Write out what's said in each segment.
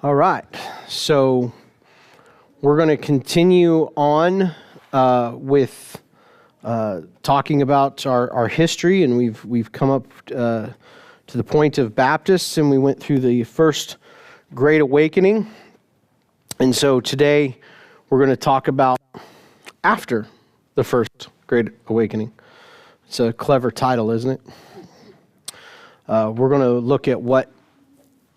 All right, so we're going to continue on with talking about our history, and we've come up to the point of Baptists, and we went through the first Great Awakening, and so today we're going to talk about after the first Great Awakening. It's a clever title, isn't it? We're going to look at what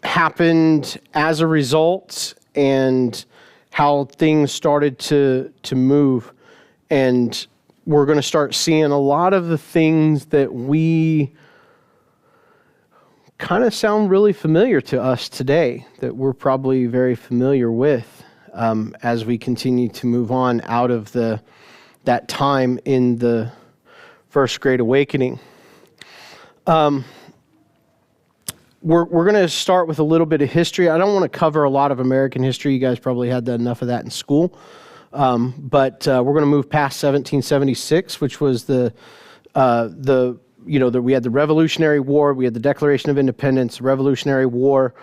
happened as a result and how things started to move. And we're going to start seeing a lot of the things that we kind of sound really familiar to us today, that we're probably very familiar with as we continue to move on out of that time in the First Great Awakening. We're going to start with a little bit of history. I don't want to cover a lot of American history. You guys probably had enough of that in school. But we're going to move past 1776, which was we had the Revolutionary War, we had the Declaration of Independence, Revolutionary War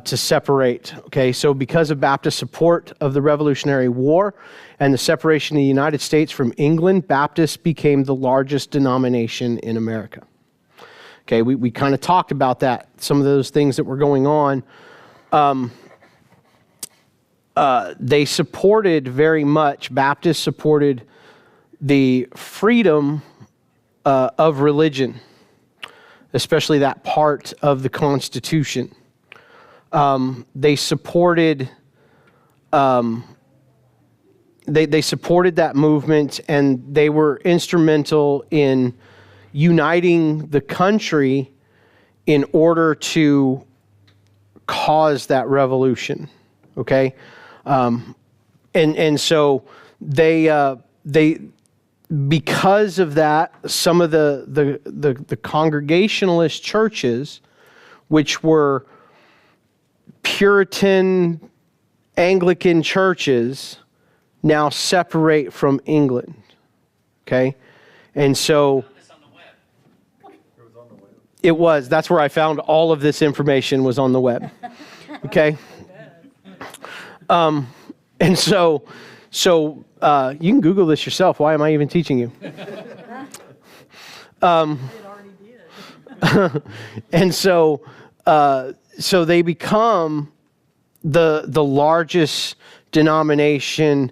to separate. Okay, so because of Baptist support of the Revolutionary War and the separation of the United States from England, Baptists became the largest denomination in America. Okay, we kind of talked about that, some of those things that were going on. They supported very much, Baptists supported the freedom of religion, especially that part of the Constitution. They supported they supported that movement, and they were instrumental in uniting the country in order to cause that revolution. Okay, and so they because of that, some of the Congregationalist churches, which were Puritan Anglican churches, now separate from England. Okay, and so it was. That's where I found all of this information, was on the web. Okay. And so you can Google this yourself. Why am I even teaching you? And so they become the largest denomination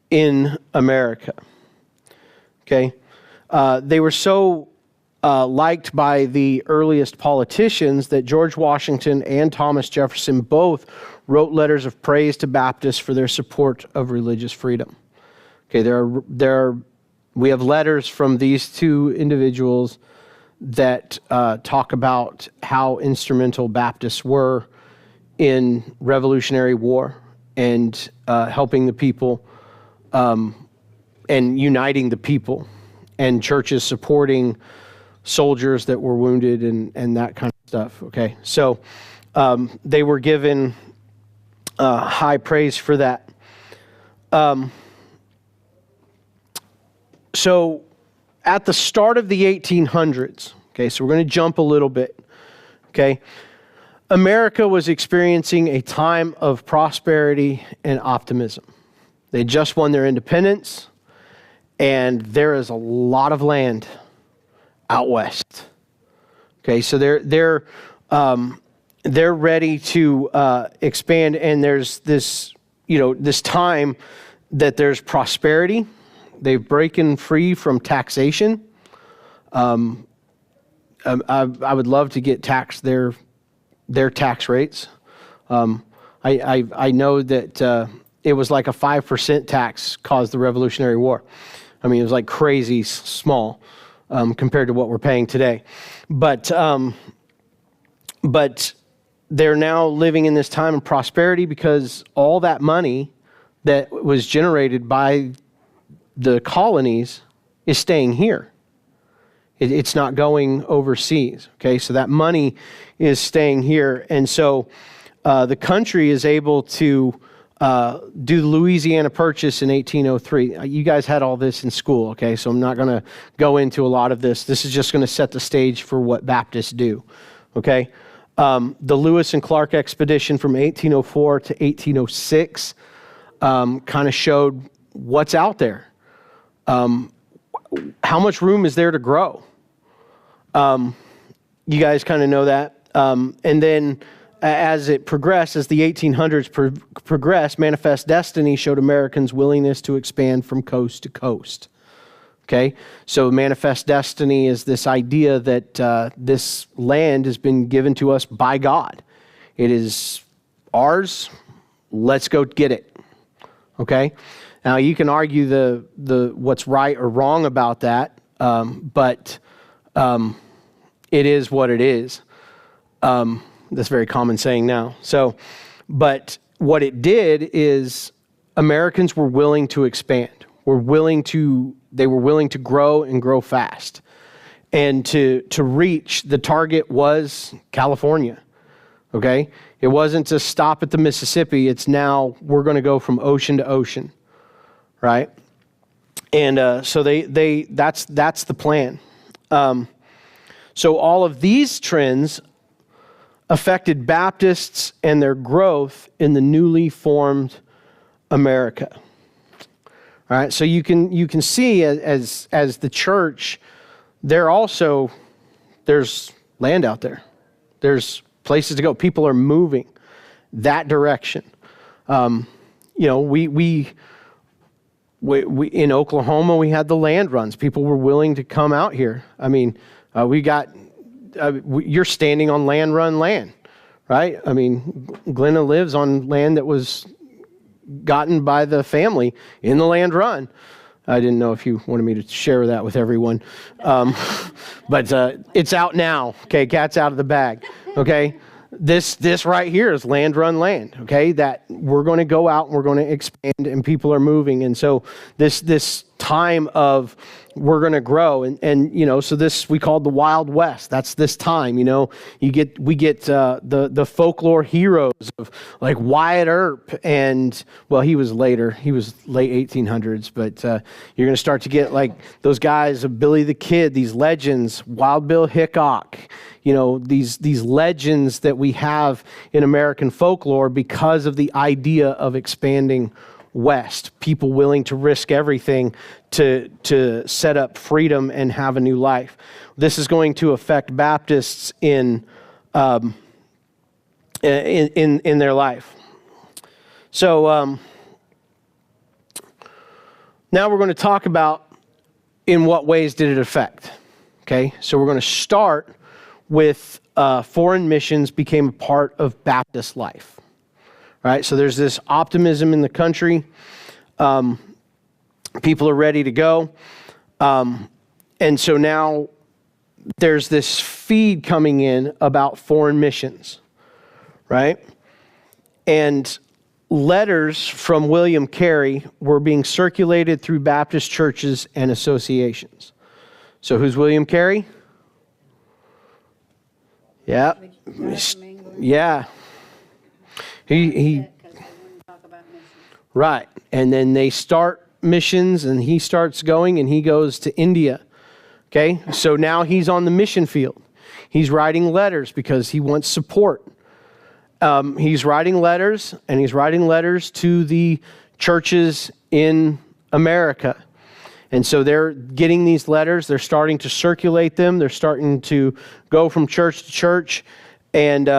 in America. Okay, they were so liked by the earliest politicians that George Washington and Thomas Jefferson both wrote letters of praise to Baptists for their support of religious freedom. Okay, we have letters from these two individuals that talk about how instrumental Baptists were in Revolutionary War and helping the people and uniting the people, and churches supporting soldiers that were wounded and that kind of stuff. Okay, so they were given high praise for that. So at the start of the 1800s, okay, so we're going to jump a little bit, okay, America was experiencing a time of prosperity and optimism. They just won their independence, and there is a lot of land out west. Okay, so they're ready to expand, and there's this time that there's prosperity. They've broken free from taxation. I would love to get taxed their tax rates. I know that it was like a 5% tax caused the Revolutionary War. I mean, it was like crazy small compared to what we're paying today. But they're now living in this time of prosperity because all that money that was generated by the colonies is staying here. It's not going overseas. Okay, so that money is staying here. And so the country is able to do the Louisiana Purchase in 1803. You guys had all this in school, okay? So I'm not going to go into a lot of this. This is just going to set the stage for what Baptists do, okay? The Lewis and Clark expedition from 1804 to 1806 kind of showed what's out there. How much room is there to grow? You guys kind of know that. And then as it progressed, as the 1800s progressed, Manifest Destiny showed Americans' willingness to expand from coast to coast. Okay, so Manifest Destiny is this idea that this land has been given to us by God. It is ours. Let's go get it. Okay, now you can argue the what's right or wrong about that, but it is what it is. That's a very common saying now. So, but what it did is Americans were willing to expand. They were willing to grow and grow fast. And to reach, the target was California. Okay? It wasn't to stop at the Mississippi. It's now we're going to go from ocean to ocean. Right? And so that's the plan. So all of these trends affected Baptists and their growth in the newly formed America. All right, so you can see as the church, there's land out there. There's places to go. People are moving that direction. We in Oklahoma, we had the land runs. People were willing to come out here. I mean, you're standing on land run land, right? I mean, Glenna lives on land that was gotten by the family in the land run. I didn't know if you wanted me to share that with everyone. But it's out now. Okay, cat's out of the bag. Okay, this right here is land run land. Okay, that we're going to go out and we're going to expand, and people are moving, and so this time of we're going to grow, and so this we called the Wild West. That's this time. We get the folklore heroes of like Wyatt Earp, and well, he was later. He was late 1800s, but you're going to start to get like those guys of Billy the Kid, these legends, Wild Bill Hickok. These legends that we have in American folklore because of the idea of expanding west, people willing to risk everything to set up freedom and have a new life. This is going to affect Baptists in their life. So now we're going to talk about in what ways did it affect. Okay, so we're going to start with foreign missions became a part of Baptist life. Right, so there's this optimism in the country. People are ready to go. And so now there's this feed coming in about foreign missions, right? And letters from William Carey were being circulated through Baptist churches and associations. So who's William Carey? Yeah. Yeah. He right, and then they start missions, and he starts going, and he goes to India. Okay, so now he's on the mission field. He's writing letters because he wants support. He's writing letters, and he's writing letters to the churches in America. And so they're getting these letters. They're starting to circulate them. They're starting to go from church to church, and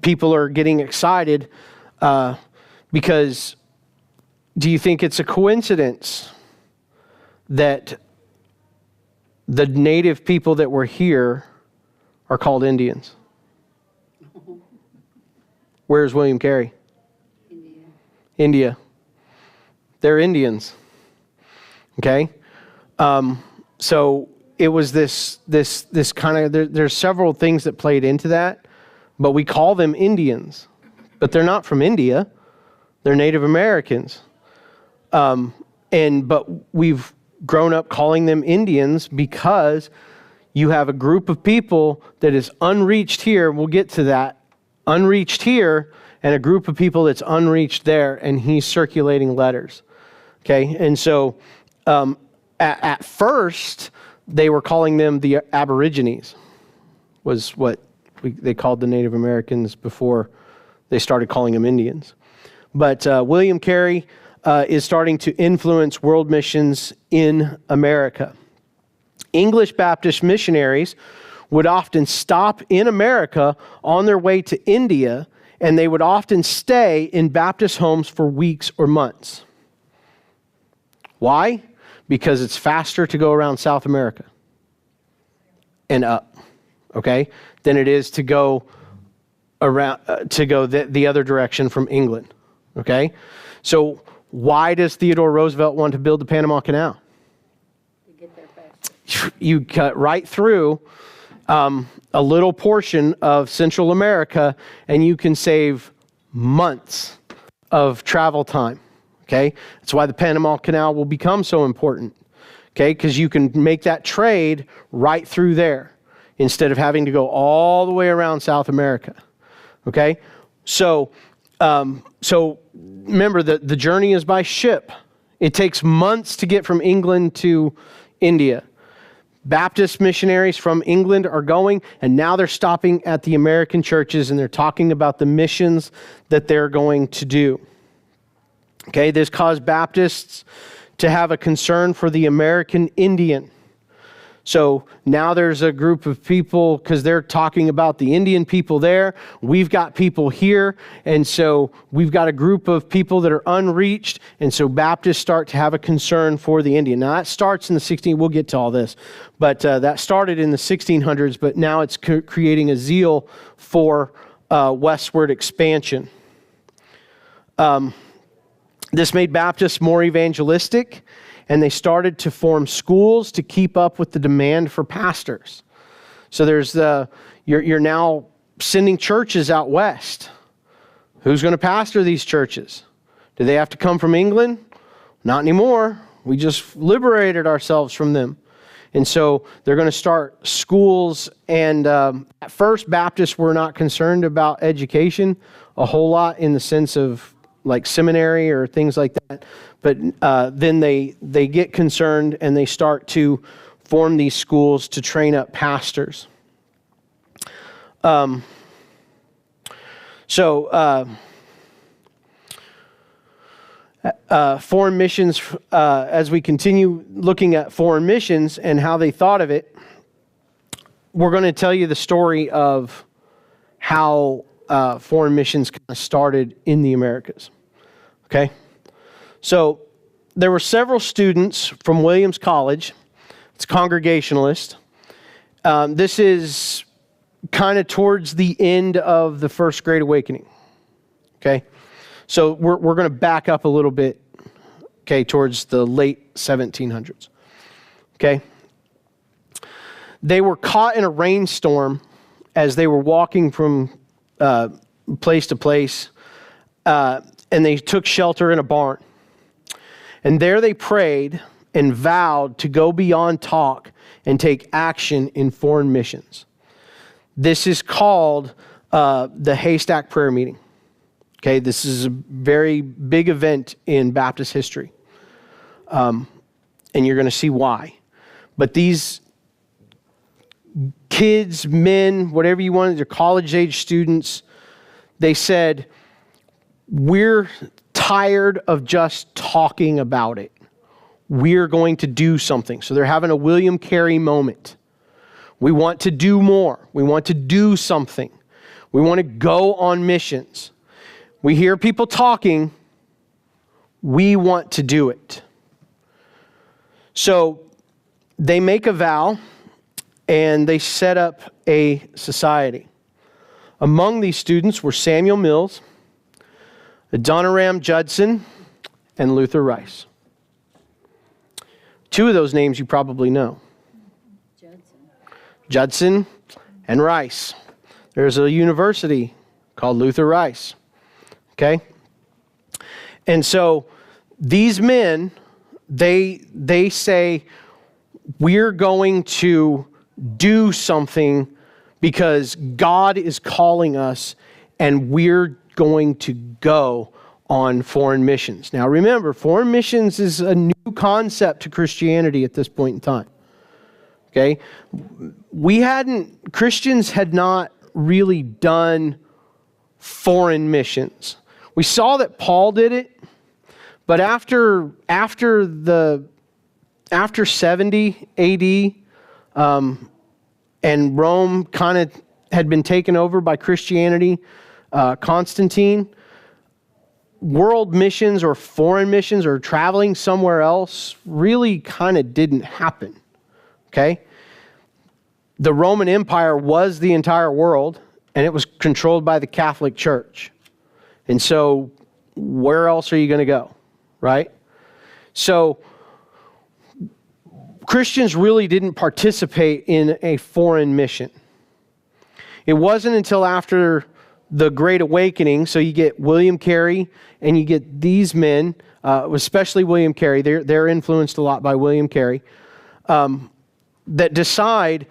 people are getting excited because do you think it's a coincidence that the native people that were here are called Indians? Where's William Carey? India. They're Indians. Okay? So it was this kind of, there's several things that played into that. But we call them Indians. But they're not from India. They're Native Americans. But we've grown up calling them Indians because you have a group of people that is unreached here. We'll get to that. Unreached here, and a group of people that's unreached there, and he's circulating letters. Okay? And so at first, they were calling them the Aborigines, was what They called the Native Americans before they started calling them Indians. But William Carey is starting to influence world missions in America. English Baptist missionaries would often stop in America on their way to India, and they would often stay in Baptist homes for weeks or months. Why? Because it's faster to go around South America and up, okay, than it is to go around the other direction from England, okay? So why does Theodore Roosevelt want to build the Panama Canal? To get there faster. You cut right through a little portion of Central America, and you can save months of travel time, okay? That's why the Panama Canal will become so important, okay? Because you can make that trade right through there instead of having to go all the way around South America, okay? So remember that the journey is by ship. It takes months to get from England to India. Baptist missionaries from England are going, and now they're stopping at the American churches, and they're talking about the missions that they're going to do. Okay, this caused Baptists to have a concern for the American Indian. So now there's a group of people, because they're talking about the Indian people there. We've got people here, and so we've got a group of people that are unreached, and so Baptists start to have a concern for the Indian. Now that starts in the 1600s. We'll get to all this, but that started in the 1600s, but now it's creating a zeal for westward expansion. This made Baptists more evangelistic, and they started to form schools to keep up with the demand for pastors. So there's you're now sending churches out west. Who's going to pastor these churches? Do they have to come from England? Not anymore. We just liberated ourselves from them. And so they're going to start schools. And at first, Baptists were not concerned about education a whole lot in the sense of like seminary or things like that. But then they get concerned and they start to form these schools to train up pastors. Foreign missions, as we continue looking at foreign missions and how they thought of it, we're going to tell you the story of how foreign missions kind of started in the Americas. Okay? So there were several students from Williams College. It's Congregationalist. This is kind of towards the end of the First Great Awakening. Okay? So we're going to back up a little bit, okay, towards the late 1700s. Okay? They were caught in a rainstorm as they were walking from place to place, and they took shelter in a barn. And there they prayed and vowed to go beyond talk and take action in foreign missions. This is called the Haystack Prayer Meeting. Okay, this is a very big event in Baptist history. And you're going to see why. But these kids, men, whatever you wanted, they're college-age students, they said, we're tired of just talking about it. We're going to do something. So they're having a William Carey moment. We want to do more. We want to do something. We want to go on missions. We hear people talking. We want to do it. So they make a vow and they set up a society. Among these students were Samuel Mills, Adoniram Judson, and Luther Rice. Two of those names you probably know. Judson and Rice. There's a university called Luther Rice. Okay? And so these men, they say, we're going to do something because God is calling us and we're going to go on foreign missions. Now remember, foreign missions is a new concept to Christianity at this point in time. Okay? Christians had not really done foreign missions. We saw that Paul did it, but after 70 AD, and Rome kind of had been taken over by Christianity, Constantine, world missions or foreign missions or traveling somewhere else really kind of didn't happen, okay? The Roman Empire was the entire world, and it was controlled by the Catholic Church. And so where else are you going to go, right? So Christians really didn't participate in a foreign mission. It wasn't until after the Great Awakening, so you get William Carey and you get these men, especially William Carey, they're influenced a lot by William Carey, that decide,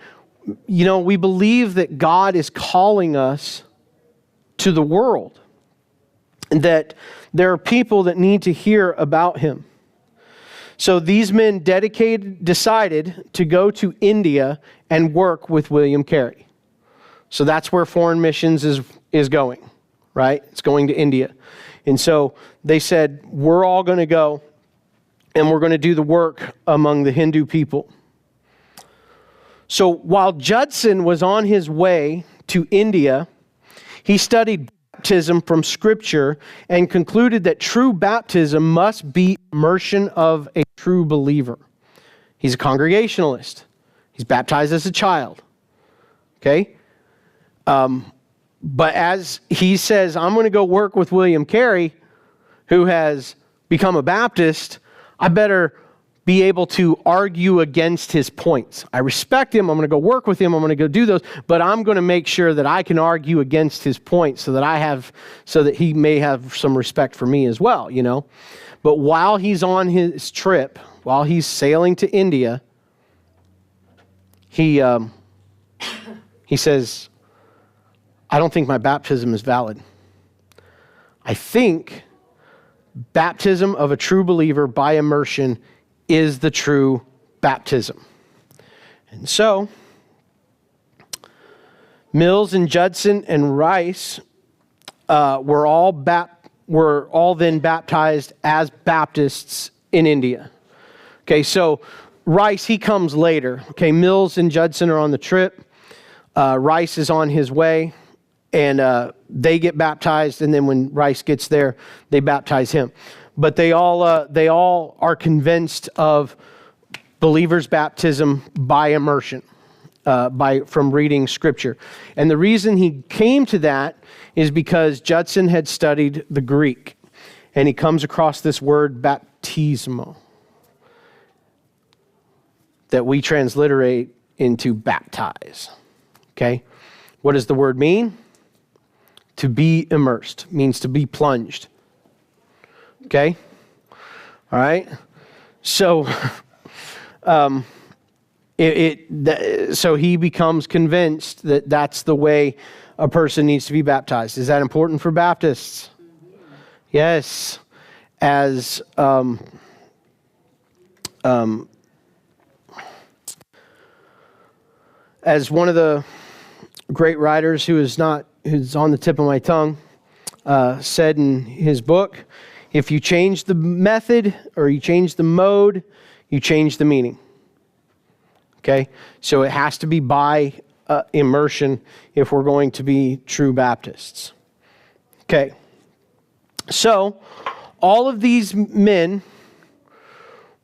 we believe that God is calling us to the world, and that there are people that need to hear about him. So these men decided to go to India and work with William Carey. So that's where foreign missions is going, right? It's going to India. And so they said, we're all going to go and we're going to do the work among the Hindu people. So while Judson was on his way to India, he studied baptism from Scripture and concluded that true baptism must be immersion of a true believer. He's a Congregationalist. He's baptized as a child. Okay? But as he says, I'm going to go work with William Carey, who has become a Baptist, I better be able to argue against his points. I respect him. I'm going to go work with him. I'm going to go do those, but I'm going to make sure that I can argue against his points so that he may have some respect for me as well, But while he's on his trip, while he's sailing to India, he says, I don't think my baptism is valid. I think baptism of a true believer by immersion is the true baptism. And so, Mills and Judson and Rice were all then baptized as Baptists in India. Okay, so Rice, he comes later. Okay, Mills and Judson are on the trip. Rice is on his way, and they get baptized, and then when Rice gets there, they baptize him. But they all are convinced of believers' baptism by immersion, from reading Scripture. And the reason he came to that is because Judson had studied the Greek, and he comes across this word baptismo that we transliterate into baptize. Okay? What does the word mean? To be immersed, means to be plunged. Okay? All right? So, so he becomes convinced that that's the way a person needs to be baptized. Is that important for Baptists? Yes. As one of the great writers who's on the tip of my tongue said in his book, if you change the method or you change the mode, you change the meaning. Okay? So it has to be by immersion if we're going to be true Baptists. Okay. So all of these men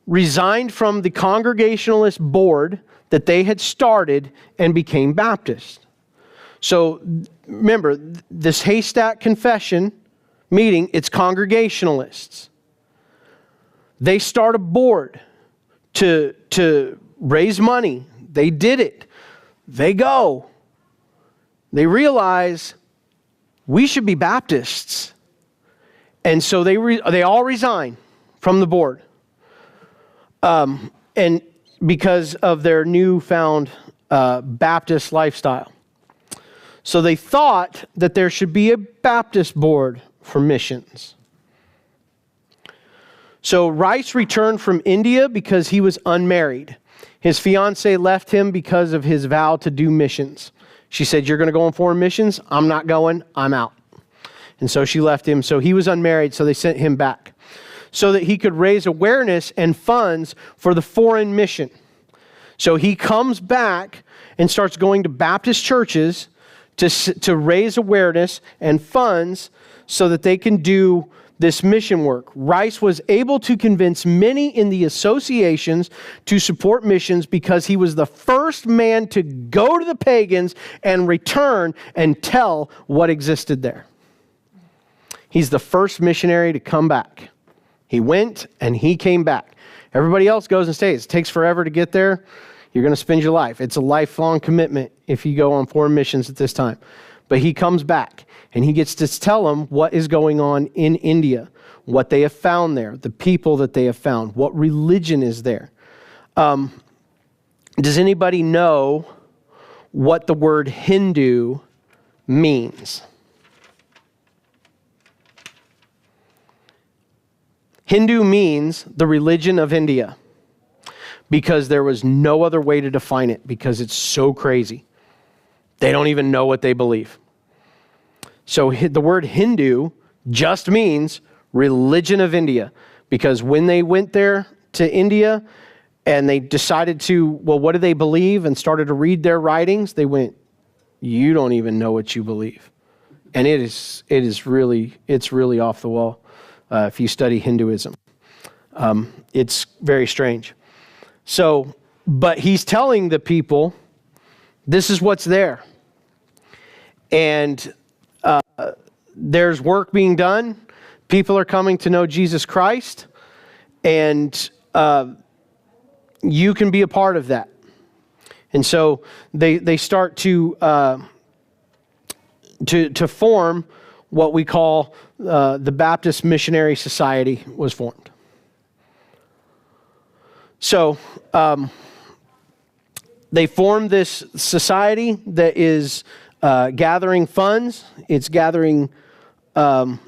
resigned from the Congregationalist board that they had started and became Baptists. So remember, this Haystack Confession meeting, it's Congregationalists. They start a board to raise money. They did it. They go. They realize we should be Baptists. And so they all resign from the board. And because of their newfound Baptist lifestyle. So they thought that there should be a Baptist board for missions. So Rice returned from India because he was unmarried. His fiancée left him because of his vow to do missions. She said, "You're going to go on foreign missions? I'm not going. I'm out." And so she left him. So he was unmarried, so they sent him back so that he could raise awareness and funds for the foreign mission. So he comes back and starts going to Baptist churches to raise awareness and funds so that they can do this mission work. Rice was able to convince many in the associations to support missions because he was the first man to go to the pagans and return and tell what existed there. He's the first missionary to come back. He went and he came back. Everybody else goes and stays. It takes forever to get there. You're going to spend your life. It's a lifelong commitment if you go on foreign missions at this time. But he comes back and he gets to tell them what is going on in India, what they have found there, the people that they have found, what religion is there. Does anybody know what the word Hindu means? Hindu means the religion of India, because there was no other way to define it, because it's so crazy. They don't even know what they believe. So the word Hindu just means religion of India, because when they went there to India and they decided to, well, what do they believe, and started to read their writings, they went, you don't even know what you believe. And it's really off the wall. If you study Hinduism, it's very strange. So, but he's telling the people, this is what's there. And there's work being done. People are coming to know Jesus Christ. And you can be a part of that. And so they start to form what we call the Baptist Missionary Society was formed. So they formed this society that is gathering funds. It's gathering work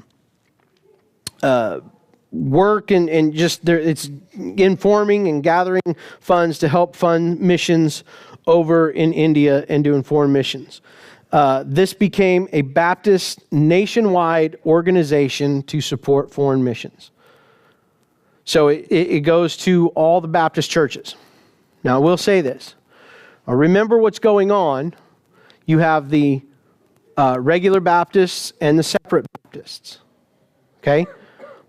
and just there. It's informing and gathering funds to help fund missions over in India and doing foreign missions. This became a Baptist nationwide organization to support foreign missions. So it goes to all the Baptist churches. Now, I will say this. Remember what's going on. You have the regular Baptists and the separate Baptists. Okay?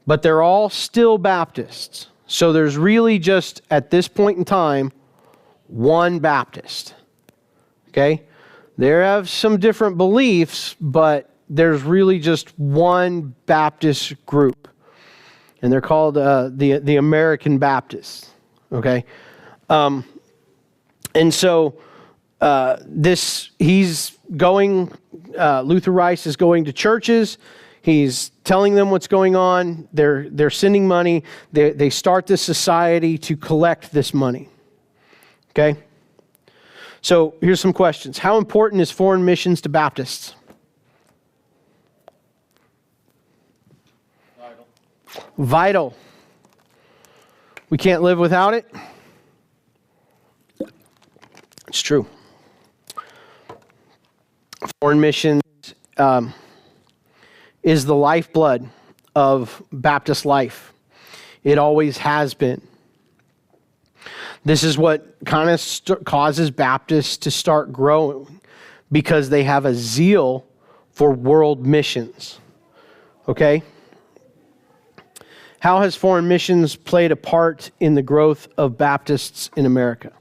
But they're all still Baptists. So there's really just, at this point in time, one Baptist. Okay? They have some different beliefs, but there's really just one Baptist group. And they're called the American Baptists. Okay? And so he's going, Luther Rice is going to churches. He's telling them what's going on. They're sending money. They start this society to collect this money. Okay? So here's some questions. How important is foreign missions to Baptists? Vital. We can't live without it. It's true. Foreign missions is the lifeblood of Baptist life. It always has been. This is what kind of causes Baptists to start growing, because they have a zeal for world missions. Okay? How has foreign missions played a part in the growth of Baptists in America?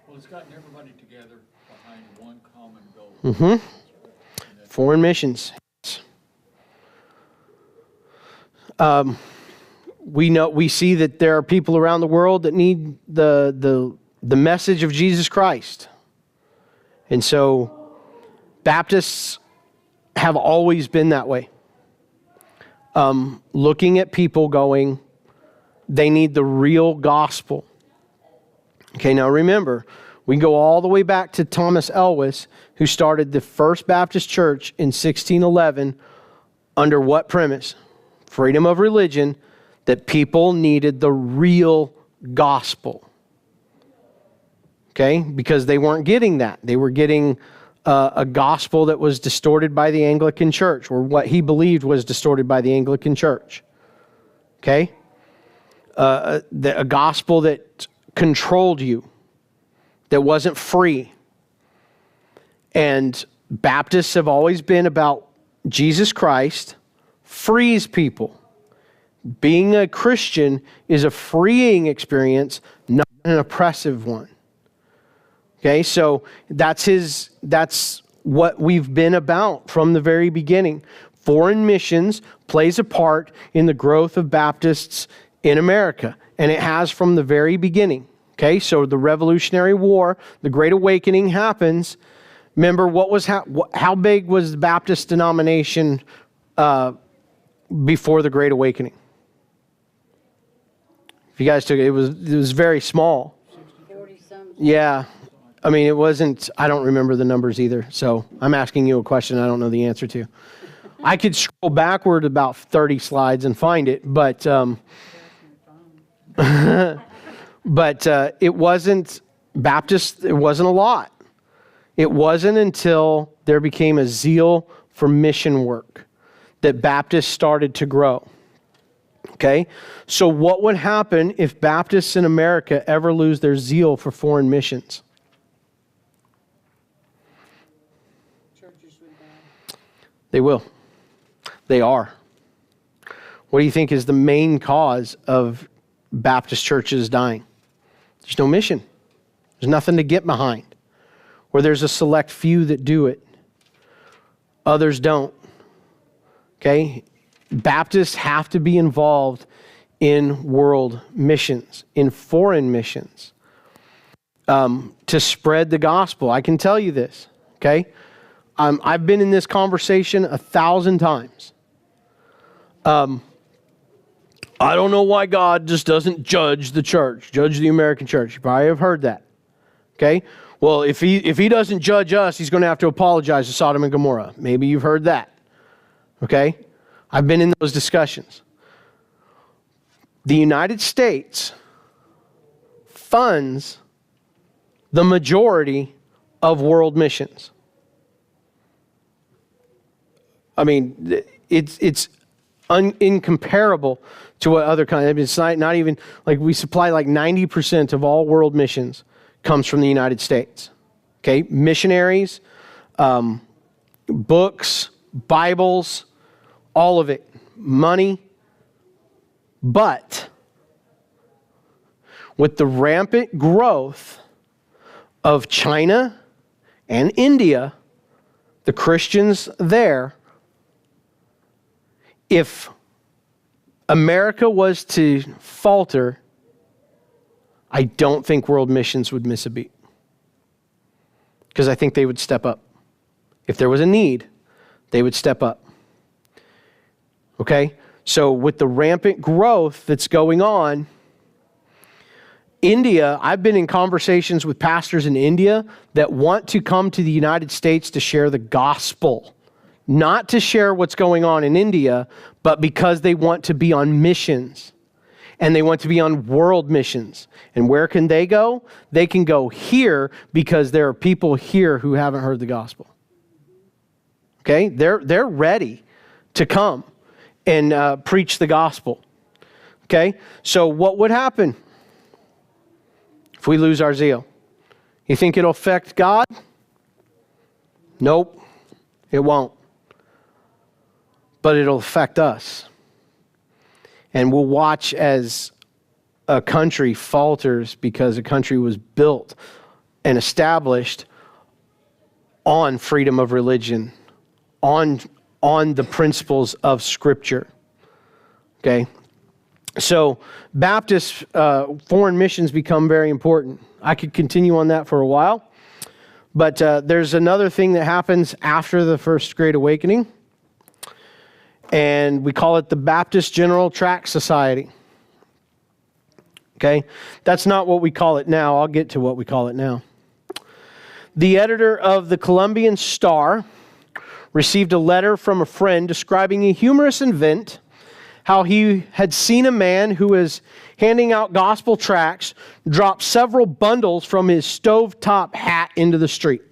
Well, it's gotten everybody together behind one common goal. Mm-hmm. Foreign missions. We see that there are people around the world that need the message of Jesus Christ. And so Baptists have always been that way. Looking at people going, they need the real gospel. Okay, now remember, we can go all the way back to Thomas Elwes, who started the First Baptist Church in 1611 under what premise? Freedom of religion, that people needed the real gospel. okay? Because they weren't getting that. They were getting a gospel that was distorted by the Anglican Church, or what he believed was distorted by the Anglican Church, okay? A gospel that controlled you, that wasn't free. And Baptists have always been about Jesus Christ frees people. Being a Christian is a freeing experience, not an oppressive one. Okay, so that's what we've been about from the very beginning. Foreign missions plays a part in the growth of Baptists in America, and it has from the very beginning. Okay, so the Revolutionary War, the Great Awakening happens. Remember, how big was the Baptist denomination before the Great Awakening? If you guys took it, it was very small. 40-some. Yeah. I mean, it wasn't, I don't remember the numbers either. So I'm asking you a question I don't know the answer to. I could scroll backward about 30 slides and find it, but it wasn't Baptist, it wasn't a lot. It wasn't until there became a zeal for mission work that Baptists started to grow. Okay? So what would happen if Baptists in America ever lose their zeal for foreign missions? Churches would die. They will. They are. What do you think is the main cause of Baptist churches dying? There's no mission. There's nothing to get behind. Or there's a select few that do it. Others don't. Okay? Baptists have to be involved in world missions, in foreign missions, to spread the gospel. I can tell you this, okay? I've been in this conversation 1,000 times. I don't know why God just doesn't judge the church, judge the American church. You probably have heard that, okay? Well, if he doesn't judge us, he's going to have to apologize to Sodom and Gomorrah. Maybe you've heard that, okay? I've been in those discussions. The United States funds the majority of world missions. I mean, it's incomparable to what other countries. I mean, it's not even like we supply like 90% of all world missions comes from the United States. Okay, missionaries, books, Bibles, all of it, money. But with the rampant growth of China and India, the Christians there, if America was to falter, I don't think world missions would miss a beat. Because I think they would step up. If there was a need, they would step up. Okay? So with the rampant growth that's going on, India, I've been in conversations with pastors in India that want to come to the United States to share the gospel. Not to share what's going on in India, but because they want to be on missions. And they want to be on world missions. And where can they go? They can go here because there are people here who haven't heard the gospel. Okay? They're ready to come and preach the gospel. Okay? So what would happen if we lose our zeal? You think it'll affect God? Nope, it won't. But it'll affect us. And we'll watch as a country falters because a country was built and established on freedom of religion, on the principles of Scripture. Okay? So Baptist foreign missions become very important. I could continue on that for a while. But there's another thing that happens after the First Great Awakening. And we call it the Baptist General Tract Society. Okay? That's not what we call it now. I'll get to what we call it now. The editor of the Columbian Star received a letter from a friend describing a humorous event how he had seen a man who was handing out gospel tracts drop several bundles from his stovetop hat into the street.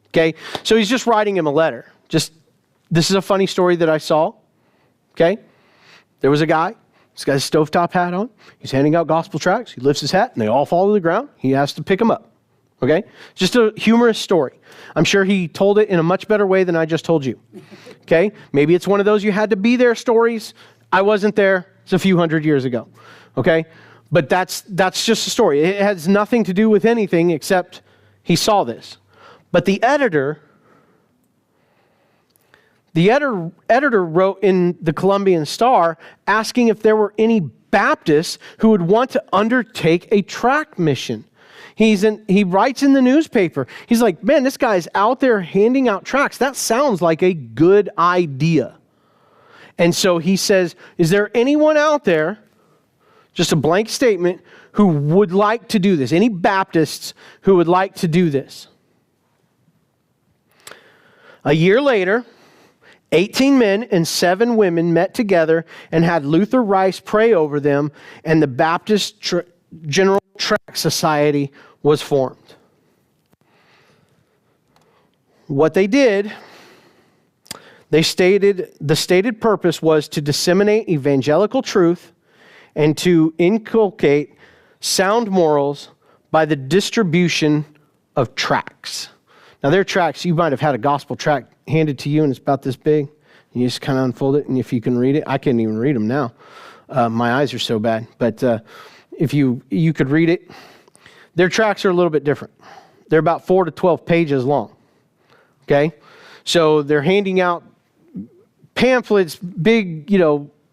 Okay? So he's just writing him a letter. This is a funny story that I saw. Okay? There was a guy. He's got his stovetop hat on. He's handing out gospel tracts. He lifts his hat, and they all fall to the ground. He has to pick them up. Okay? Just a humorous story. I'm sure he told it in a much better way than I just told you. Okay? Maybe it's one of those you had to be there stories. I wasn't there. It's a few hundred years ago. Okay? But that's just a story. It has nothing to do with anything except he saw this. But the editor wrote in the Columbian Star asking if there were any Baptists who would want to undertake a tract mission. He writes in the newspaper. He's like, man, this guy's out there handing out tracts. That sounds like a good idea. And so he says, is there anyone out there, just a blank statement, who would like to do this? Any Baptists who would like to do this? A year later, 18 men and 7 women met together and had Luther Rice pray over them, and the Baptist General Tract Society was formed. What they did, the stated purpose was to disseminate evangelical truth and to inculcate sound morals by the distribution of tracts. Now, their tracts, you might have had a gospel tract handed to you, and it's about this big. You just kind of unfold it, and if you can read it, I can't even read them now. My eyes are so bad. But if you could read it, their tracts are a little bit different. They're about 4 to 12 pages long. Okay? So they're handing out pamphlets, big,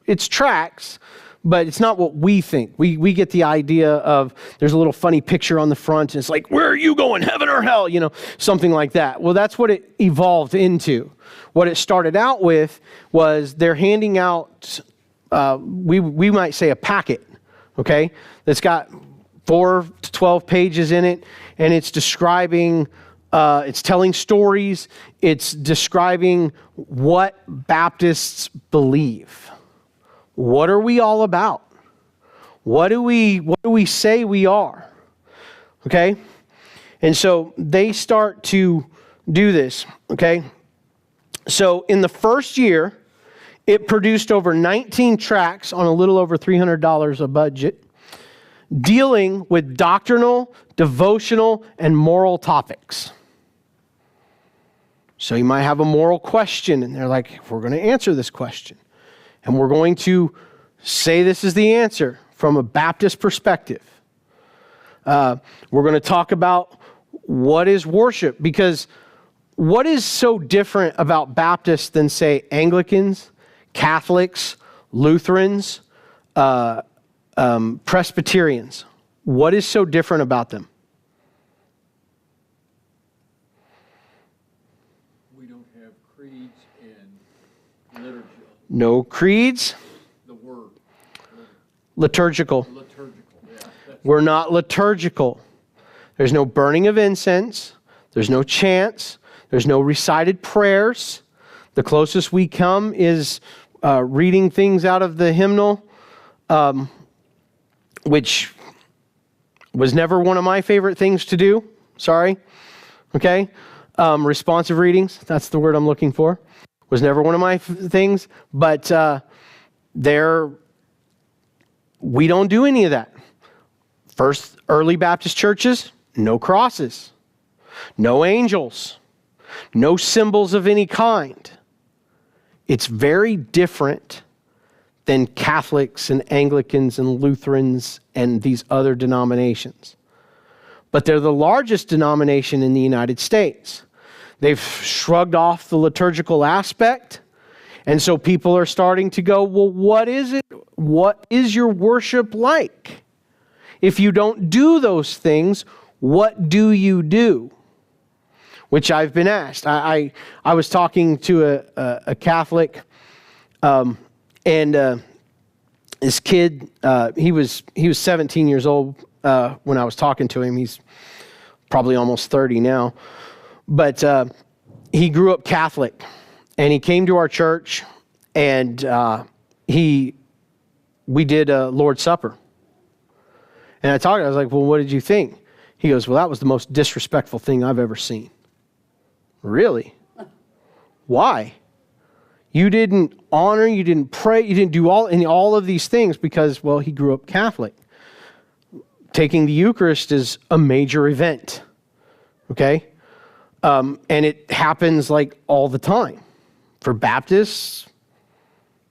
it's tracts, but it's not what we think. We get the idea of there's a little funny picture on the front, and it's like, where are you going, heaven or hell? Something like that. Well, that's what it evolved into. What it started out with was they're handing out, we might say a packet, okay, that's got 4 to 12 pages in it, and it's describing, it's telling stories, it's describing what Baptists believe. What are we all about? What do we say we are? Okay? And so they start to do this, okay? So in the first year, it produced over 19 tracts on a little over $300 a budget, dealing with doctrinal, devotional, and moral topics. So you might have a moral question, and they're like, we're going to answer this question. And we're going to say this is the answer from a Baptist perspective. We're going to talk about what is worship, because what is so different about Baptists than, say, Anglicans, Catholics, Lutherans, Presbyterians? What is so different about them? We don't have creeds and liturgy. No creeds. The word. Liturgical. Liturgical, yeah. We're not liturgical. There's no burning of incense. There's no chants. There's no recited prayers. The closest we come is reading things out of the hymnal, which was never one of my favorite things to do. Sorry. Okay? Responsive readings. That's the word I'm looking for. Was never one of my things. But we don't do any of that. First early Baptist churches, no crosses, no angels, no symbols of any kind. It's very different than Catholics and Anglicans and Lutherans and these other denominations. But they're the largest denomination in the United States. They've shrugged off the liturgical aspect. And so people are starting to go, well, what is it? What is your worship like? If you don't do those things, what do you do? Which I've been asked. I was talking to a Catholic, and this kid, he was 17 years old when I was talking to him. He's probably almost 30 now. But he grew up Catholic, and he came to our church, and he we did Lord's Supper. And I was like, well, what did you think? He goes, well, that was the most disrespectful thing I've ever seen. Really? Why? You didn't honor, you didn't pray, you didn't do all of these things because, well, he grew up Catholic. Taking the Eucharist is a major event. Okay? And it happens like all the time. For Baptists,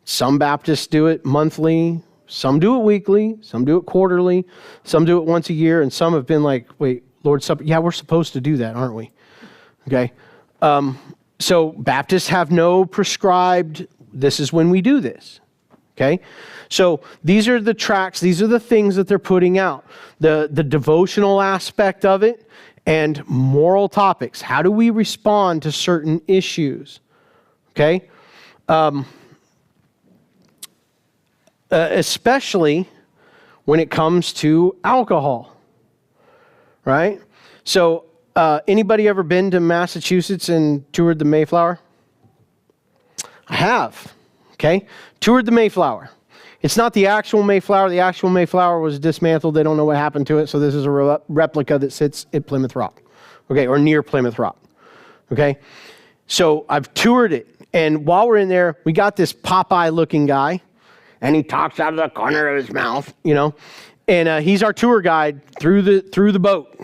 some Baptists do it monthly, some do it weekly, some do it quarterly, some do it once a year, and some have been like, wait, Lord's Supper, yeah, we're supposed to do that, aren't we? Okay? So Baptists have no prescribed, this is when we do this. Okay? So these are the tracts, these are the things that they're putting out. The devotional aspect of it and moral topics. How do we respond to certain issues? Okay? Especially when it comes to alcohol. Right? So anybody ever been to Massachusetts and toured the Mayflower? I have. Okay? Toured the Mayflower. It's not the actual Mayflower. The actual Mayflower was dismantled. They don't know what happened to it. So this is a replica that sits at Plymouth Rock. Okay? Or near Plymouth Rock. Okay? So I've toured it. And while we're in there, we got this Popeye-looking guy. And he talks out of the corner of his mouth, you know. And he's our tour guide through the boat.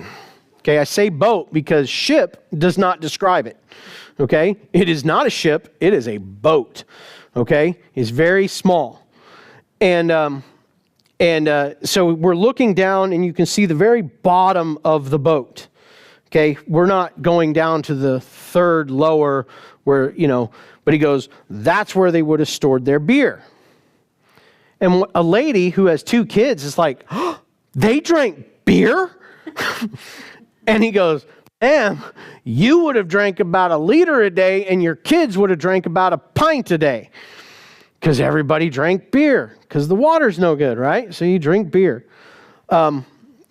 Okay, I say boat because ship does not describe it. Okay, it is not a ship, it is a boat. Okay, it's very small. And so we're looking down and you can see the very bottom of the boat. Okay, we're not going down to the third lower where, you know, but he goes, that's where they would have stored their beer. And a lady who has 2 kids is like, oh, they drank beer? And he goes, ma'am, you would have drank about 1 liter a day and your kids would have drank about 1 pint a day. Because everybody drank beer. Because the water's no good, right? So you drink beer.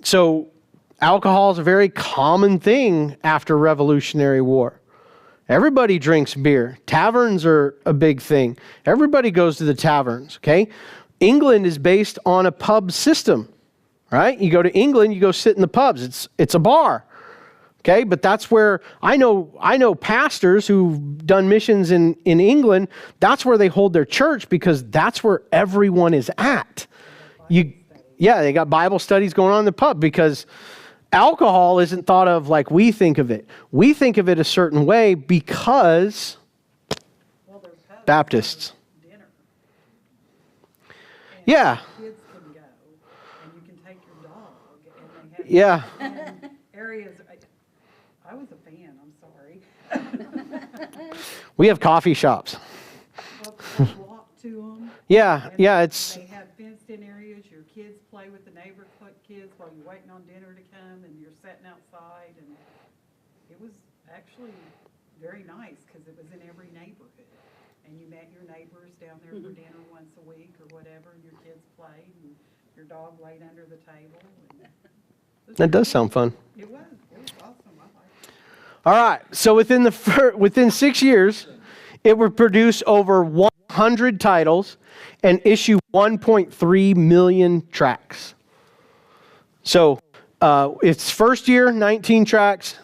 So alcohol is a very common thing after Revolutionary War. Everybody drinks beer. Taverns are a big thing. Everybody goes to the taverns, okay? England is based on a pub system. Right? You go to England, you go sit in the pubs. It's a bar. Okay? But that's where I know pastors who've done missions in England, that's where they hold their church because that's where everyone is at. They got Bible studies going on in the pub because alcohol isn't thought of like we think of it. We think of it a certain way because Baptists. Yeah. Yeah. Areas, I was a fan, I'm sorry. We have coffee shops. Well, walk to them. Yeah, it's... They have fenced-in areas. Your kids play with the neighbor kids while you're waiting on dinner to come, and you're sitting outside. And it was actually very nice because it was in every neighborhood. And you met your neighbors down there for dinner once a week or whatever, and your kids played, and your dog laid under the table. That does sound fun. It was awesome. I liked it. All right. So within 6 years, it would produce over 100 titles and issue 1.3 million tracts. So its first year, 19 tracts,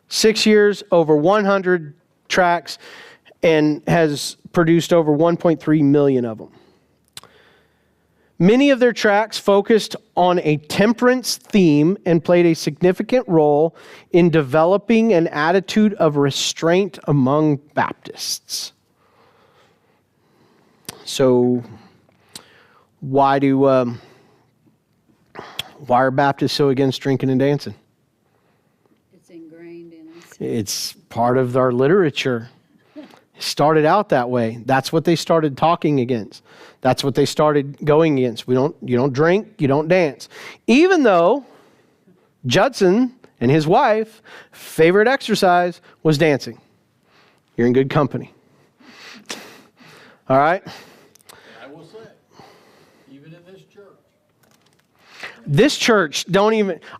6 years, over 100 tracts, and has produced over 1.3 million of them. Many of their tracts focused on a temperance theme and played a significant role in developing an attitude of restraint among Baptists. So, why are Baptists so against drinking and dancing? It's ingrained in us. It's part of our literature. It started out that way. That's what they started talking against. That's what they started going against. You don't drink, you don't dance. Even though Judson and his wife, favorite exercise was dancing. You're in good company. All right? I will say, even in this church. This church,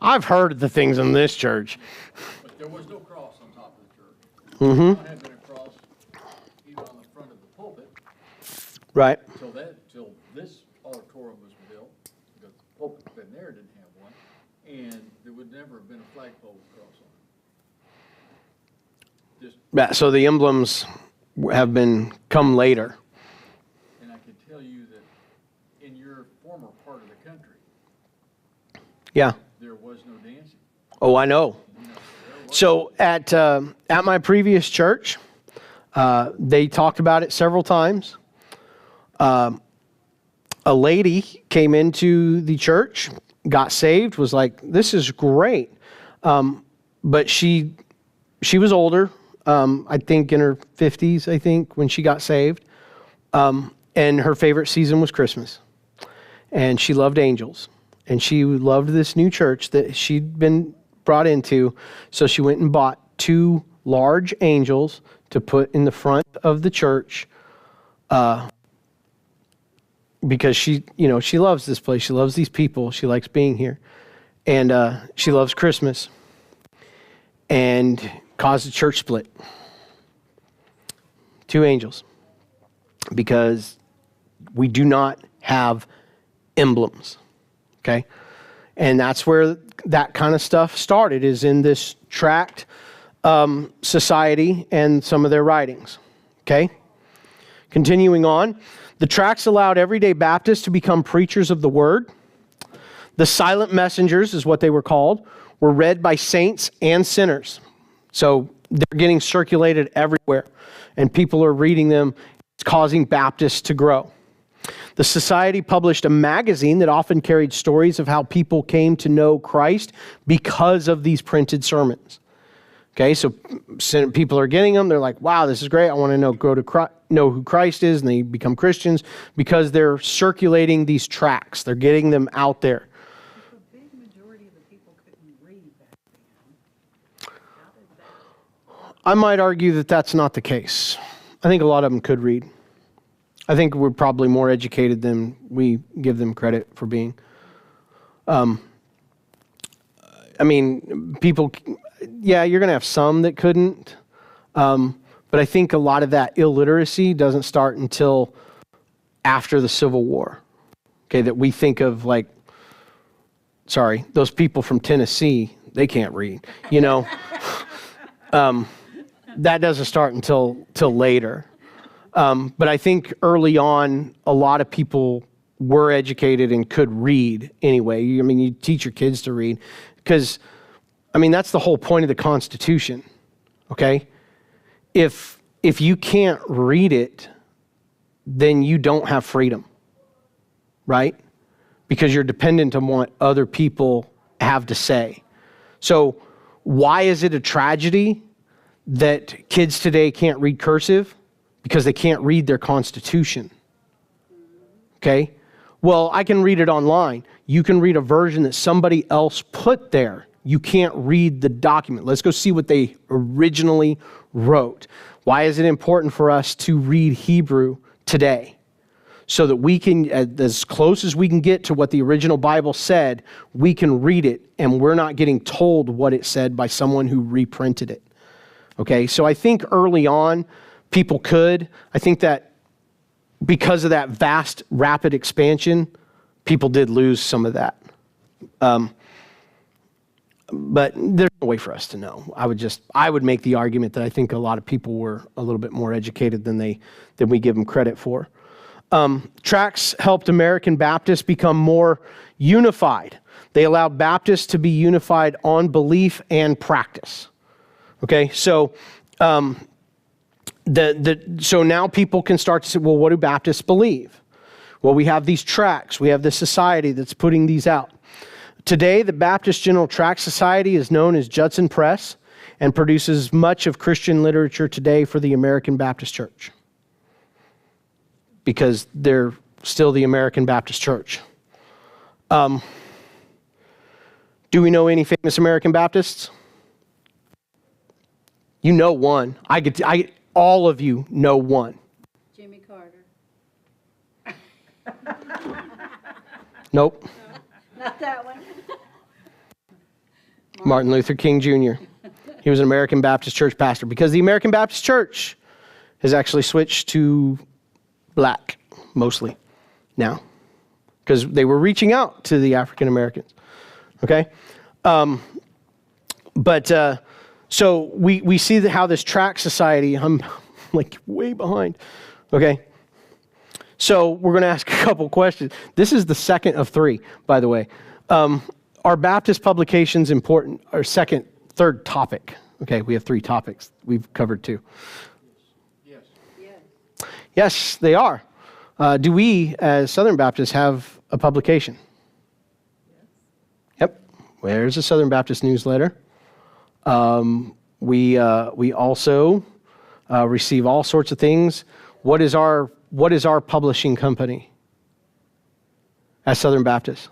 I've heard of the things in this church. But there was no cross on top of the church. Mm-hmm. There had been a cross even on the front of the pulpit Right. till this auditorium was built, because the pulpit been there didn't have one, and there would never have been a flagpole across on it. Just, Yeah, so the emblems have been come later. and I can tell you that in your former part of the country, Yeah. there was no dancing. Oh, I know. So at my previous church, they talked about it several times. A lady came into the church, got saved, was like, "This is great," but she was older. I think in her 50s. I think when she got saved, and her favorite season was Christmas, and she loved angels, and she loved this new church that she'd been brought into. So she went and bought 2 large angels to put in the front of the church, because she loves this place. She loves these people. She likes being here, and she loves Christmas, and caused a church split. 2 angels, because we do not have emblems. Okay, and that's where that kind of stuff started, is in this tract society and some of their writings. Okay? Continuing on, the tracts allowed everyday Baptists to become preachers of the word. The silent messengers, is what they were called, were read by saints and sinners. So they're getting circulated everywhere, and people are reading them. It's causing Baptists to grow. The society published a magazine that often carried stories of how people came to know Christ because of these printed sermons. Okay, so people are getting them. They're like, wow, this is great. I want to know who Christ is, and they become Christians because they're circulating these tracts. They're getting them out there. If a big majority of the people couldn't read back then, how did that? I might argue that that's not the case. I think a lot of them could read. I think we're probably more educated than we give them credit for being. People, yeah, you're going to have some that couldn't. But I think a lot of that illiteracy doesn't start until after the Civil War. Okay, that we think of like, those people from Tennessee, they can't read, that doesn't start until later. But I think early on, a lot of people were educated and could read anyway. You teach your kids to read because, that's the whole point of the Constitution, okay? If you can't read it, then you don't have freedom, right? Because you're dependent on what other people have to say. So why is it a tragedy that kids today can't read cursive? Because they can't read their Constitution. Okay? Well, I can read it online. You can read a version that somebody else put there. You can't read the document. Let's go see what they originally wrote. Why is it important for us to read Hebrew today? So that we can, as close as we can get to what the original Bible said, we can read it, and we're not getting told what it said by someone who reprinted it. Okay? So I think early on, people could. I think that because of that vast, rapid expansion, people did lose some of that. But there's no way for us to know. I would make the argument that I think a lot of people were a little bit more educated than we give them credit for. Tracts helped American Baptists become more unified. They allowed Baptists to be unified on belief and practice. Okay, so so now people can start to say, well, what do Baptists believe? Well, we have these tracts. We have this society that's putting these out. Today, the Baptist General Tract Society is known as Judson Press and produces much of Christian literature today for the American Baptist Church, because they're still the American Baptist Church. Do we know any famous American Baptists? You know one. All of you know one. Jimmy Carter. Nope. Not that one. Martin Luther King Jr. He was an American Baptist church pastor, because the American Baptist Church has actually switched to black, mostly. now because they were reaching out to the African Americans. Okay? So we see how this tract society, I'm like way behind. Okay? So we're going to ask a couple questions. This is the second of three, by the way. Are Baptist publications important? Our third topic. Okay, we have three topics. We've covered two. Yes. Yes. Yes, they are. Do we, as Southern Baptists, have a publication? Yep. Where's the Southern Baptist newsletter? We also receive all sorts of things. What is our publishing company as Southern Baptists?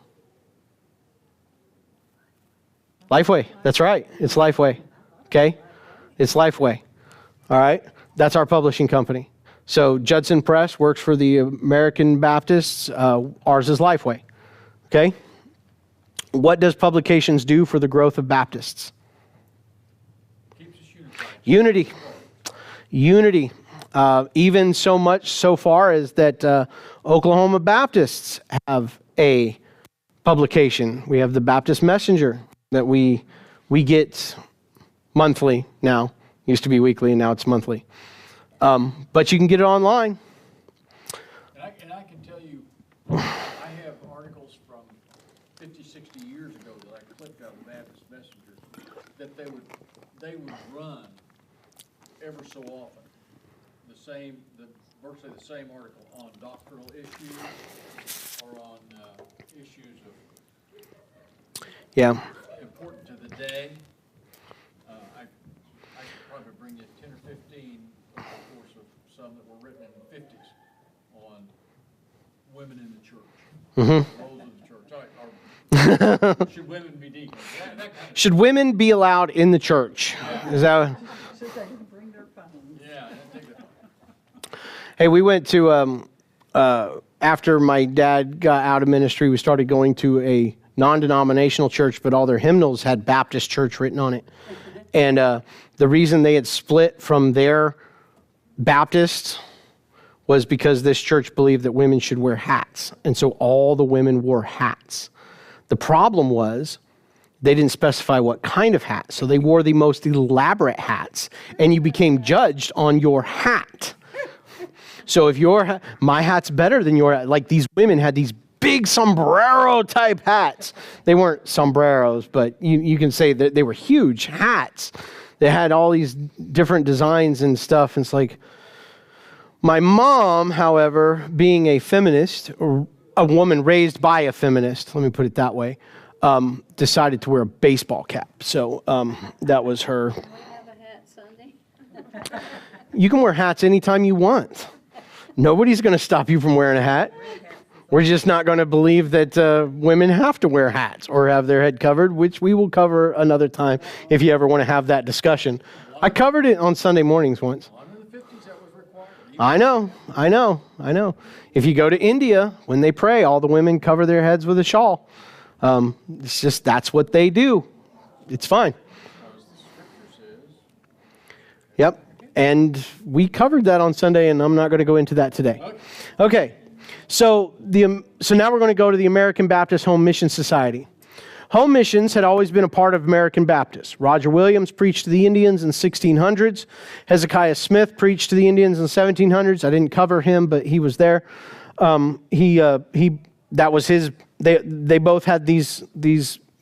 Lifeway. That's right. It's Lifeway. Okay? It's Lifeway. All right? That's our publishing company. So Judson Press works for the American Baptists. Ours is Lifeway. Okay? What does publications do for the growth of Baptists? Keeps us unified. Unity. Even so much so far as that Oklahoma Baptists have a publication. We have the Baptist Messenger that we get monthly now. Used to be weekly, and now it's monthly. But you can get it online. And I can tell you, I have articles from 50, 60 years ago that I clipped out of the Baptist Messenger that they would run ever so often. Virtually the same article on doctrinal issues or on issues of important to the day. I could probably bring you 10 or 15 over the course of some that were written in the 50s on women in the church, roles of the church. Or should women be deacons? That kind of Should women be allowed in the church? Is that? Should they bring their phones? yeah, I think that. Hey, we went to after my dad got out of ministry, we started going to a non-denominational church, but all their hymnals had Baptist Church written on it. And the reason they had split from their Baptists was because this church believed that women should wear hats. And so all the women wore hats. The problem was they didn't specify what kind of hat. So they wore the most elaborate hats, and you became judged on your hat. So if my hat's better than your hat, like these women had these big sombrero type hats. They weren't sombreros, but you can say that they were huge hats. They had all these different designs and stuff. And it's like, my mom, however, being a feminist, or a woman raised by a feminist, let me put it that way, decided to wear a baseball cap. So that was her. Can we have a hat Sunday? You can wear hats anytime you want. Nobody's going to stop you from wearing a hat. We're just not going to believe that women have to wear hats or have their head covered, which we will cover another time if you ever want to have that discussion. I covered it on Sunday mornings once. In the 50s, that was required. I know. If you go to India, when they pray, all the women cover their heads with a shawl. It's just, that's what they do. It's fine. Because the scripture says, Yep. And we covered that on Sunday, and I'm not going to go into that today. Okay. So now we're going to go to the American Baptist Home Mission Society. Home missions had always been a part of American Baptists. Roger Williams preached to the Indians in the 1600s. Hezekiah Smith preached to the Indians in the 1700s. I didn't cover him, but he was there. That was his. They both had these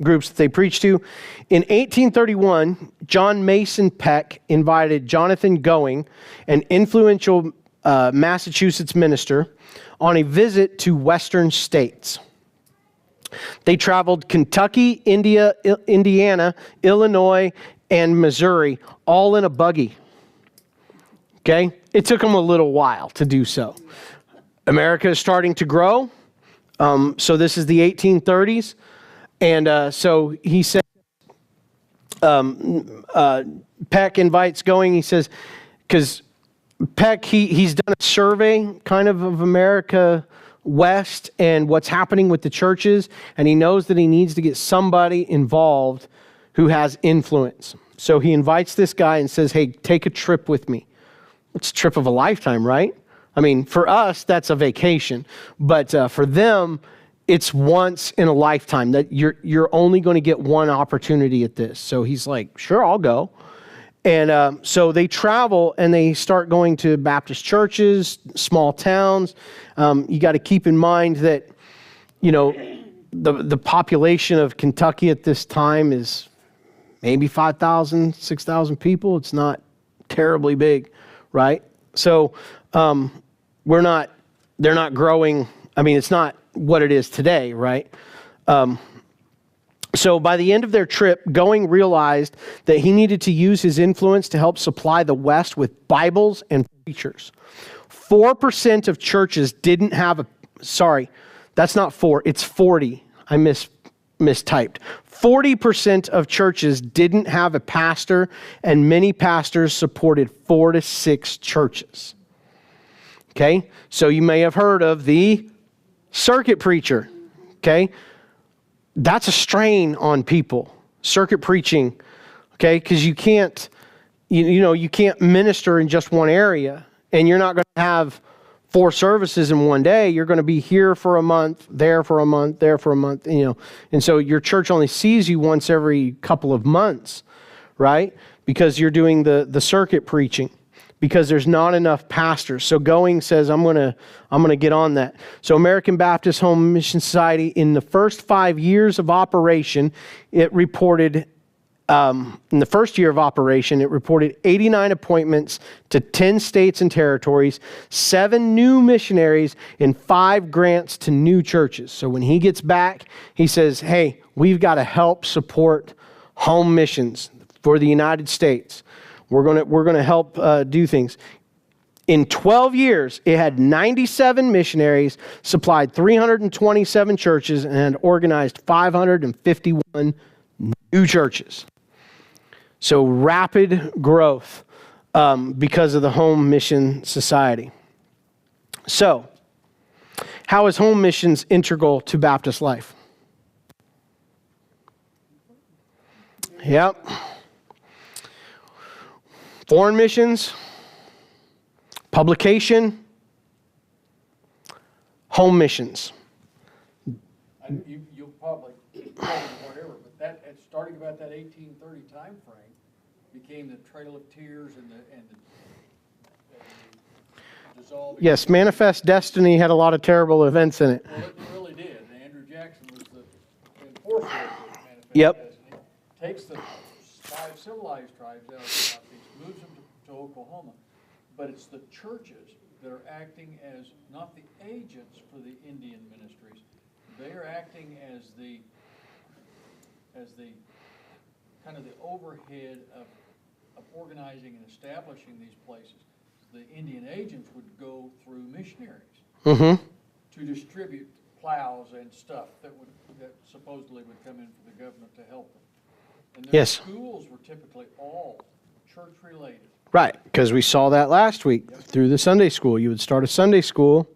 groups that they preached to. In 1831, John Mason Peck invited Jonathan Going, an influential Massachusetts minister, on a visit to western states. They traveled Kentucky, Indiana, Illinois, and Missouri, all in a buggy. Okay? It took them a little while to do so. America is starting to grow. So this is the 1830s. And so he said, Peck invites Going, he says, because Peck, he's done a survey kind of America West and what's happening with the churches, and he knows that he needs to get somebody involved who has influence. So he invites this guy and says, hey, take a trip with me. It's a trip of a lifetime, right? I mean, for us, that's a vacation. But for them, it's once in a lifetime that you're only going to get one opportunity at this. So he's like, sure, I'll go. And so they travel and they start going to Baptist churches, small towns. You got to keep in mind that, you know, the population of Kentucky at this time is maybe 5,000, 6,000 people. It's not terribly big, right? So they're not growing. I mean, it's not what it is today, right? So by the end of their trip, Going realized that he needed to use his influence to help supply the West with Bibles and preachers. 4% of churches didn't have sorry, that's not 4, it's 40. I mistyped. 40% of churches didn't have a pastor, and many pastors supported 4 to 6 churches. Okay, so you may have heard of the circuit preacher. Okay, that's a strain on people, circuit preaching. Okay, because you can't, you can't minister in just one area, and you're not going to have 4 services in one day. You're going to be here for a month, there for a month, there for a month, and so your church only sees you once every couple of months, right? Because you're doing the circuit preaching, because there's not enough pastors. So Going says, I'm going to get on that. So American Baptist Home Mission Society, in the first 5 years of operation, it reported in the first year of operation, it reported 89 appointments to 10 states and territories, 7 new missionaries, and 5 grants to new churches. So when he gets back, he says, hey, we've got to help support home missions for the United States. We're going to help do things. In 12 years, it had 97 missionaries, supplied 327 churches, and organized 551 new churches. So rapid growth because of the Home Mission Society. So, how is home missions integral to Baptist life? Yep. Foreign missions, publication, home missions. You'll probably whatever, but that starting about that 1830 time frame became the Trail of Tears and the dissolving. Yes, Manifest Destiny had a lot of terrible events in it. Well, it really did. And Andrew Jackson was the enforcer of the Manifest Yep. Destiny. Takes the 5 civilized tribes out of the Southeast, moves them to Oklahoma. But it's the churches that are acting as not the agents for the Indian ministries. They are acting as the kind of the overhead of organizing and establishing these places. The Indian agents would go through missionaries to distribute plows and stuff that supposedly would come in for the government to help them. And their schools were typically all church related. Right, because we saw that last week through the Sunday school. You would start a Sunday school,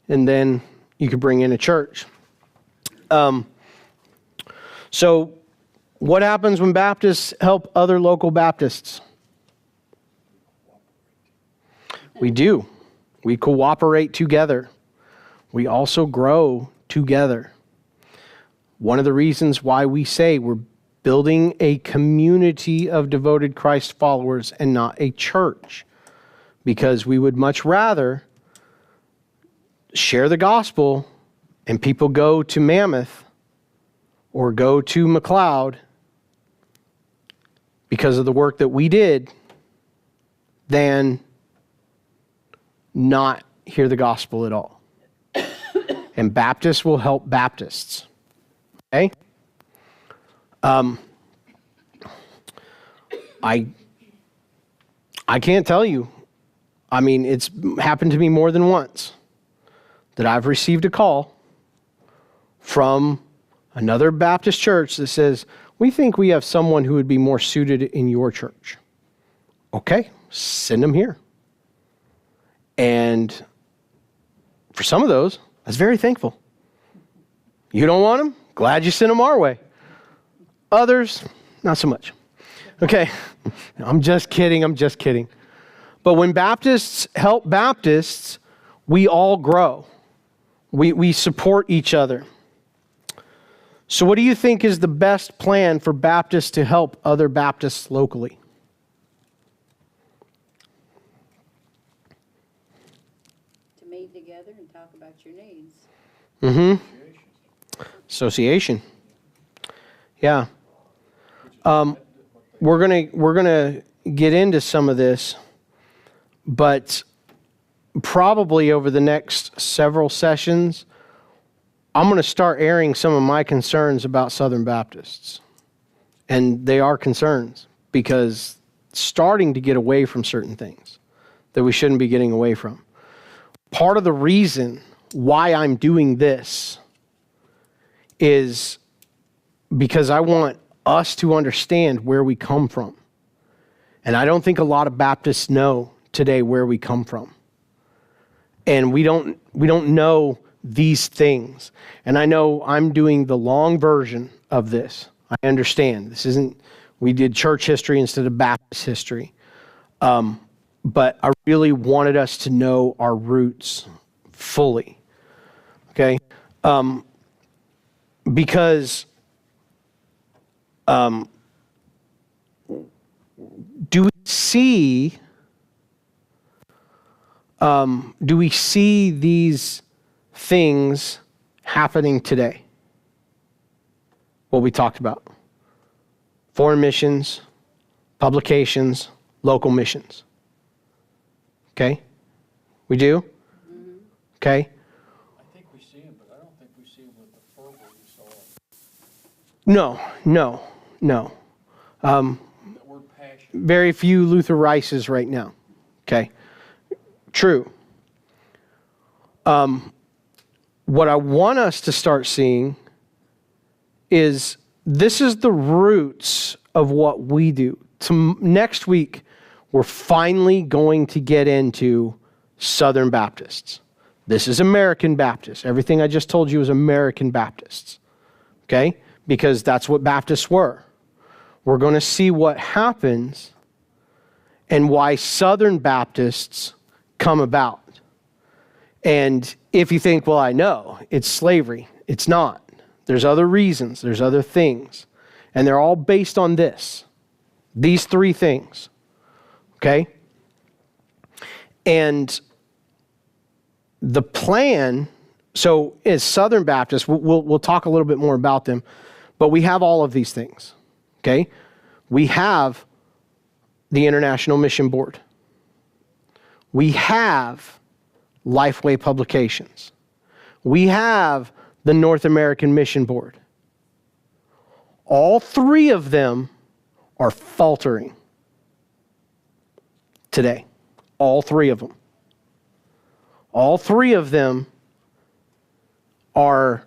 and then you could bring in a church. So what happens when Baptists help other local Baptists? We do. We cooperate together. We also grow together. One of the reasons why we say we're building a community of devoted Christ followers and not a church, because we would much rather share the gospel and people go to Mammoth or go to McLeod because of the work that we did than not hear the gospel at all. And Baptists will help Baptists. Okay? I can't tell you. I mean, it's happened to me more than once that I've received a call from another Baptist church that says, we think we have someone who would be more suited in your church. Okay, send them here. And for some of those, I was very thankful. You don't want them? Glad you sent them our way. Others, not so much. Okay, I'm just kidding. But when Baptists help Baptists, we all grow. We support each other. So what do you think is the best plan for Baptists to help other Baptists locally? To meet together and talk about your needs. Association. Yeah. We're gonna get into some of this, but probably over the next several sessions, I'm going to start airing some of my concerns about Southern Baptists. And they are concerns because starting to get away from certain things that we shouldn't be getting away from. Part of the reason why I'm doing this is because I want us to understand where we come from. And I don't think a lot of Baptists know today where we come from. And we don't know these things. And I know I'm doing the long version of this. I understand. This isn't, we did church history instead of Baptist history. But I really wanted us to know our roots fully. Okay? Because do we see these things happening today? What we talked about. Foreign missions, publications, local missions. Okay? We do? Mm-hmm. Okay? I think we see them, but I don't think we see them with the fervor we saw. No. That word passion. Very few Luther Rices right now. Okay? True. What I want us to start seeing is this is the roots of what we do. Next week, we're finally going to get into Southern Baptists. This is American Baptists. Everything I just told you is American Baptists. Okay? Because that's what Baptists were. We're going to see what happens and why Southern Baptists come about. And if you think, well, I know, it's slavery. It's not. There's other reasons. There's other things. And they're all based on this. These three things. Okay? And the plan, so as Southern Baptists, we'll talk a little bit more about them, but we have all of these things. Okay? We have the International Mission Board. We have Lifeway Publications. We have the North American Mission Board. All three of them are faltering today. All three of them. All three of them are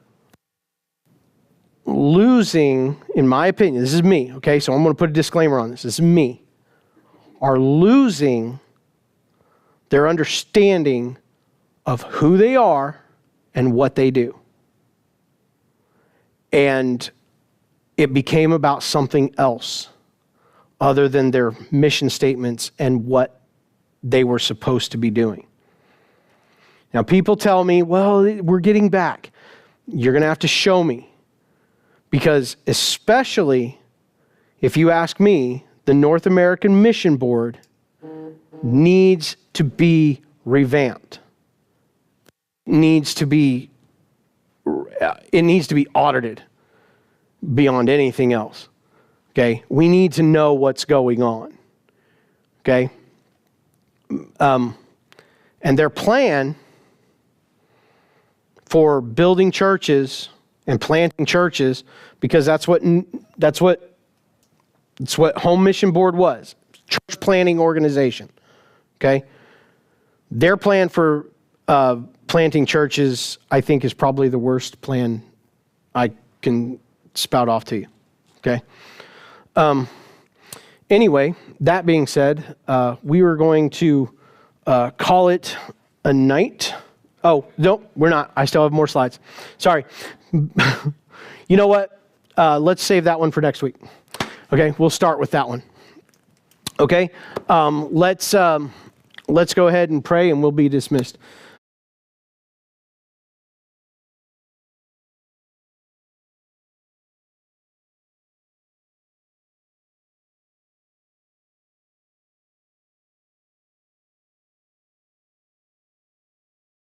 losing, in my opinion, this is me, okay? So I'm going to put a disclaimer on this. This is me. Are losing their understanding of who they are and what they do. And it became about something else other than their mission statements and what they were supposed to be doing. Now, people tell me, well, we're getting back. You're going to have to show me. Because especially if you ask me, the North American Mission Board needs to be revamped. It needs to be audited beyond anything else. Okay? We need to know what's going on. Okay? And their plan for building churches and planting churches, because that's what Home Mission Board was, church planting organization. Okay, their plan for planting churches, I think, is probably the worst plan I can spout off to you. Okay. Anyway, that being said, we were going to call it a night. Oh, no, we're not. I still have more slides. Sorry. You know what? Let's save that one for next week. Okay, we'll start with that one. Okay, let's go ahead and pray and we'll be dismissed.